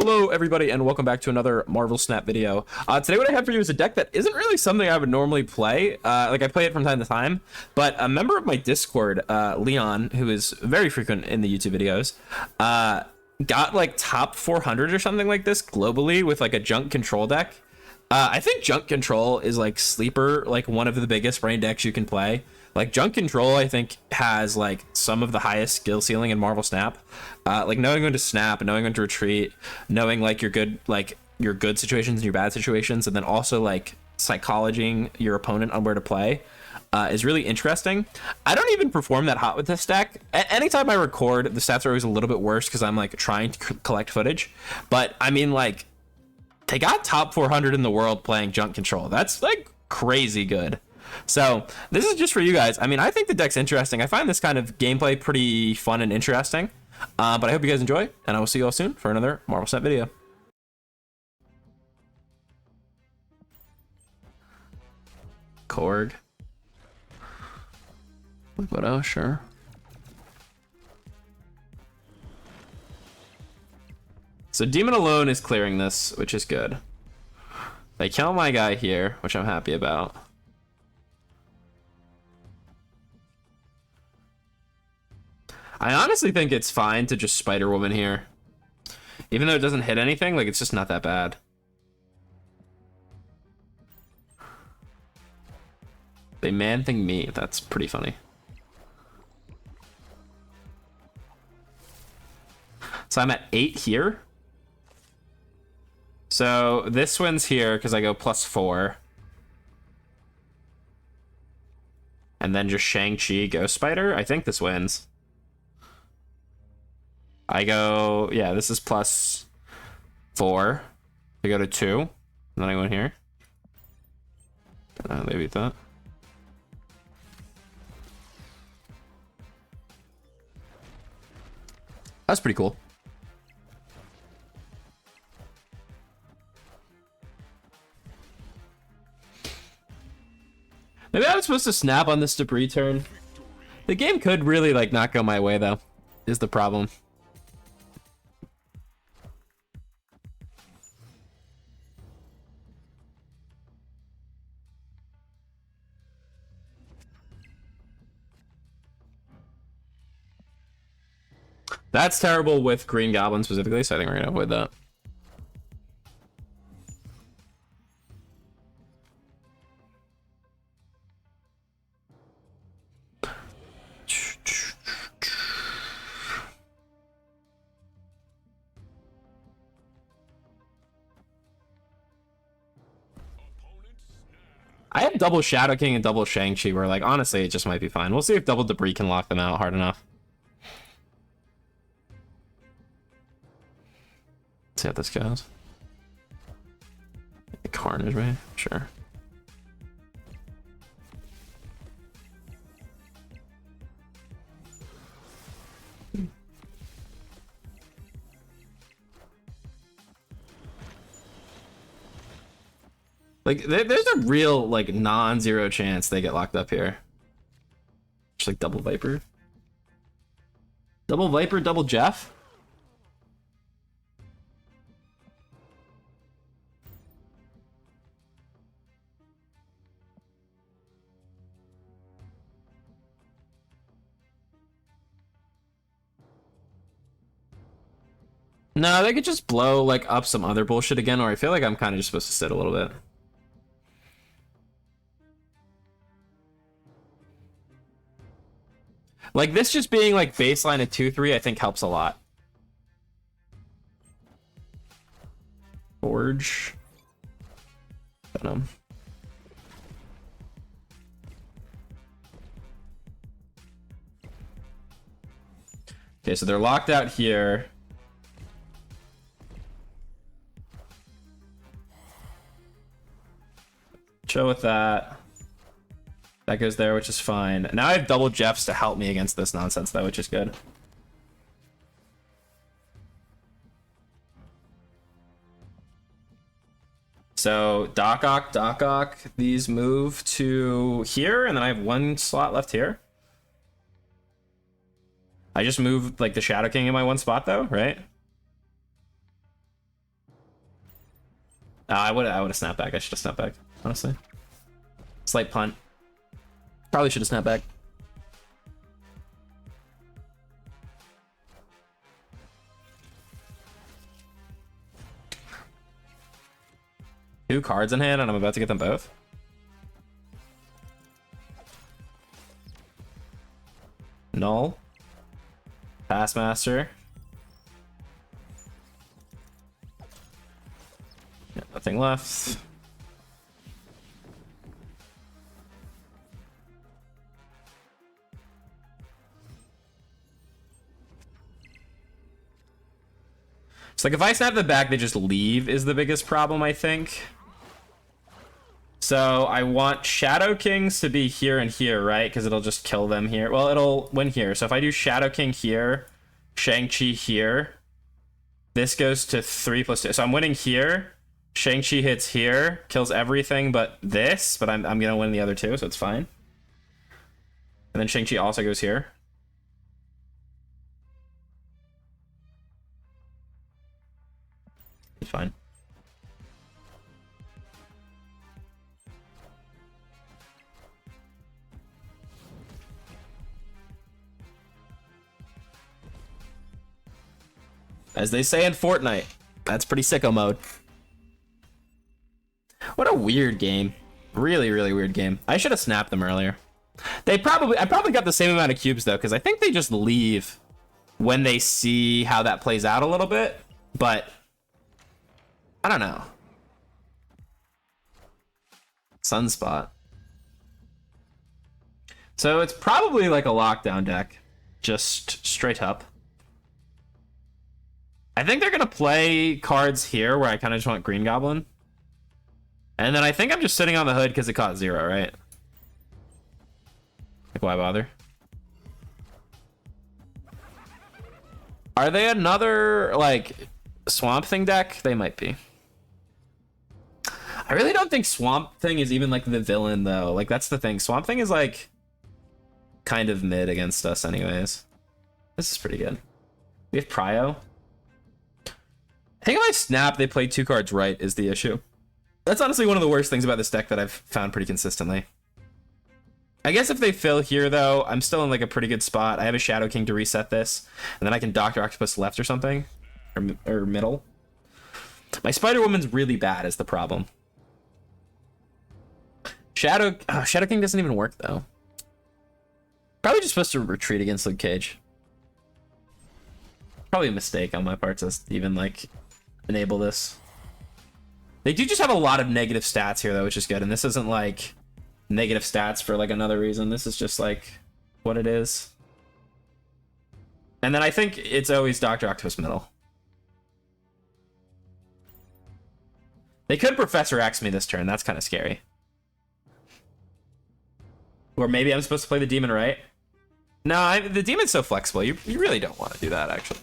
Hello everybody and welcome back to another Marvel Snap video. Today what I have for you is a deck that isn't really something I would normally play. Like I play it from time to time, but a member of my Discord, Leon, who is very frequent in the YouTube videos, got like top 400 or something like this globally with like a junk control deck. I think junk control is like sleeper, like one of the biggest brain decks you can play. Like junk control, I think has like some of the highest skill ceiling in Marvel Snap. Like knowing when to snap, knowing when to retreat, knowing like your good situations and your bad situations, and then also like psychologing your opponent on where to play is really interesting. I don't even perform that hot with this deck. Anytime I record, the stats are always a little bit worse because I'm like trying to collect footage. But I mean, like, they got top 400 in the world playing junk control. That's like crazy good. So this is just for you guys. I mean, I think the deck's interesting. I find this kind of gameplay pretty fun and interesting. But I hope you guys enjoy, and I will see you all soon for another Marvel Snap video. Korg. But oh, sure. So Demon alone is clearing this, which is good. They kill my guy here, which I'm happy about. I honestly think it's fine to just Spider-Woman here. Even though it doesn't hit anything, like, it's just not that bad. They man-thing me. That's pretty funny. So I'm at 8 here. So this wins here because I go +4. And then just Shang-Chi, Ghost Spider. I think this wins. I go, yeah, this is +4. I go to 2. And then I go in here. They beat that. That's pretty cool. Maybe I was supposed to snap on this debris turn. The game could really like not go my way though, is the problem. That's terrible with Green Goblin specifically, so I think we're gonna avoid that. I have double Shadow King and double Shang-Chi where, like, honestly, it just might be fine. We'll see if double Debris can lock them out hard enough. Let's see how this goes. Carnage, right? Sure. Like, there's a real, like, non-zero chance they get locked up here. Just like double Viper. Double Viper, double Jeff? No, they could just blow, like, up some other bullshit again, or I feel like I'm kind of just supposed to sit a little bit. Like, this just being, like, baseline at 2-3, I think helps a lot. Forge. Venom. Okay, so they're locked out here. Chill with that. That goes there, which is fine. Now I have double Jeffs to help me against this nonsense, though, which is good. So Doc Ock, these move to here, and then I have one slot left here. I just moved like the Shadow King in my one spot, though, right? I would have snapped back. I should have snapped back, honestly. Slight punt. Probably should have snapped back. Two cards in hand, and I'm about to get them both. Null. Taskmaster. Yeah, nothing left. It's like if I snap the back, they just leave is the biggest problem, I think. So I want Shadow Kings to be here and here, right? Because it'll just kill them here. Well, it'll win here. So if I do Shadow King here, Shang-Chi here, this goes to 3+2. So I'm winning here. Shang-Chi hits here, kills everything but this, but I'm going to win the other two, so it's fine. And then Shang-Chi also goes here. It's fine. As they say in Fortnite, that's pretty sicko mode. What a weird game. Really, really weird game. I should have snapped them earlier. I probably got the same amount of cubes though, because I think they just leave when they see how that plays out a little bit. But I don't know. Sunspot. So it's probably like a lockdown deck, just straight up. I think they're gonna play cards here where I kind of just want Green Goblin. And then I think I'm just sitting on the hood because it cost 0, right? Like, why bother? Are they another, like, Swamp Thing deck? They might be. I really don't think Swamp Thing is even, like, the villain, though. Like, that's the thing. Swamp Thing is, like, kind of mid against us anyways. This is pretty good. We have Prio. I think if I snap, they play 2 cards right is the issue. That's honestly one of the worst things about this deck that I've found pretty consistently. I guess if they fill here, though, I'm still in like a pretty good spot. I have a Shadow King to reset this, and then I can Dr. Octopus left or something, or middle. My Spider-Woman's really bad is the problem. Shadow King doesn't even work, though. Probably just supposed to retreat against Luke Cage. Probably a mistake on my part to even, like, enable this. They do just have a lot of negative stats here, though, which is good. And this isn't, like, negative stats for, like, another reason. This is just, like, what it is. And then I think it's always Dr. Octopus middle. They could Professor X me this turn. That's kind of scary. Or maybe I'm supposed to play the demon, right? No, the demon's so flexible. You really don't want to do that, actually.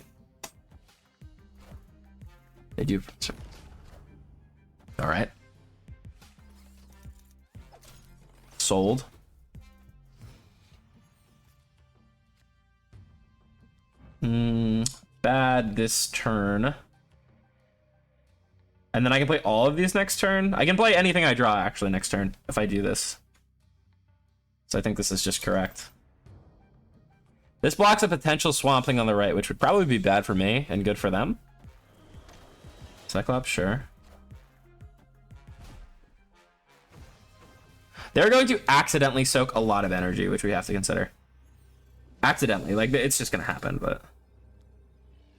They do. All right. Sold. Bad this turn. And then I can play all of these next turn. I can play anything I draw, actually, next turn, if I do this. So I think this is just correct. This blocks a potential Swamp Thing on the right, which would probably be bad for me and good for them. Cyclops, sure. They're going to accidentally soak a lot of energy, which we have to consider. Accidentally, like, it's just gonna happen, but...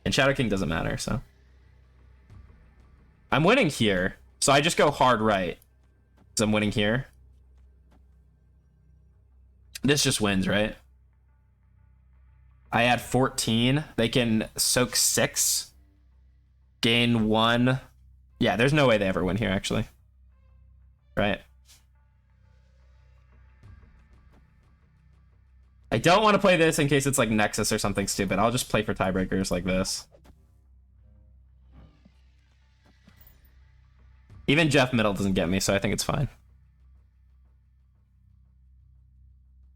And Shadow King doesn't matter, so... I'm winning here, so I just go hard right. Because I'm winning here. This just wins, right? I add 14. They can soak 6. Gain 1. Yeah, there's no way they ever win here, actually. Right? I don't want to play this in case it's like Nexus or something stupid. I'll just play for tiebreakers like this. Even Jeff Middle doesn't get me, so I think it's fine.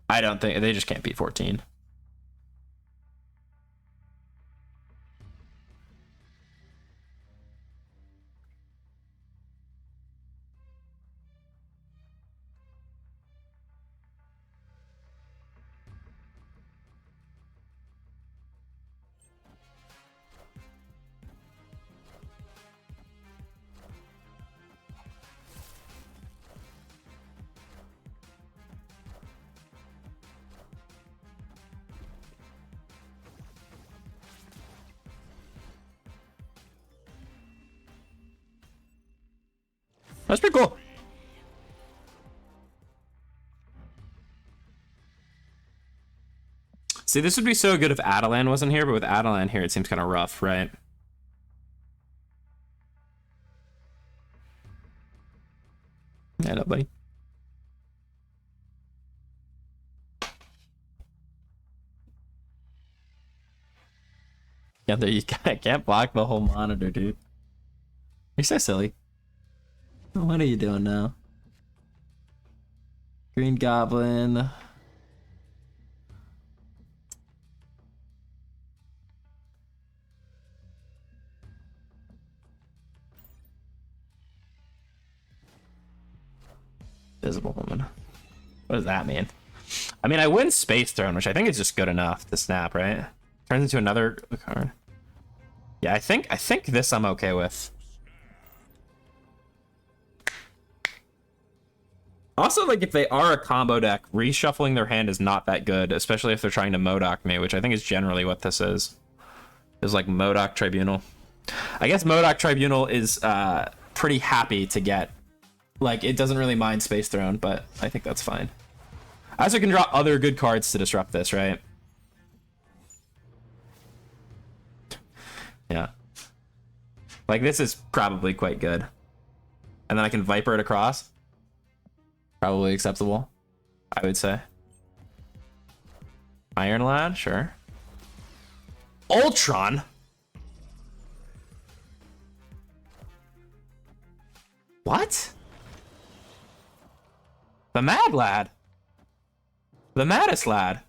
I don't think... They just can't beat 14. That's pretty cool. See, this would be so good if Adelan wasn't here, but with Adelan here, it seems kind of rough, right? Yeah, no, buddy. Yeah, there you can't block the whole monitor, dude. You're so silly. What are you doing now? Green Goblin. Visible Woman. What does that mean? I mean, I win Space Throne, which I think is just good enough to snap, right? Turns into another card. Yeah, I think this I'm okay with. Also, like, if they are a combo deck, reshuffling their hand is not that good, especially if they're trying to Modoc me, which I think is generally what this is. Is like Modoc Tribunal. I guess Modoc Tribunal is pretty happy to get. Like, it doesn't really mind Space Throne, but I think that's fine. I also can draw other good cards to disrupt this, right? Yeah. Like, this is probably quite good. And then I can Viper it across. Probably acceptable, I would say. Iron Lad, sure. Ultron? What? The Mad Lad. The Maddest Lad.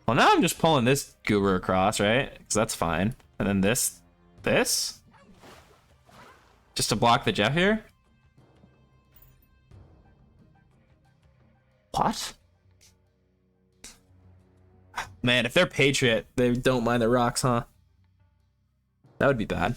Well, now I'm just pulling this goober across, right? Because that's fine. And then this. Just to block the Jeff here? What? Man, if they're Patriot, they don't mind the rocks, huh? That would be bad.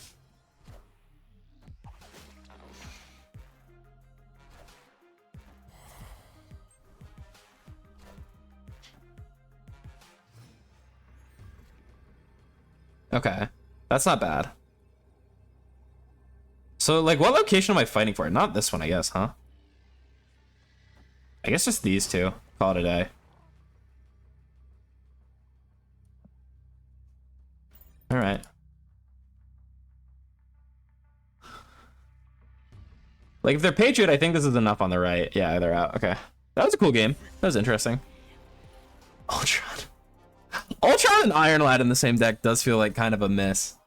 Okay, that's not bad. So, like, what location am I fighting for? Not this one, I guess, huh? I guess just these two. Call it a day. All right. Like, if they're Patriot, I think this is enough on the right. Yeah, they're out. Okay. That was a cool game. That was interesting. Ultron. Ultron and Iron Lad in the same deck does feel like kind of a miss.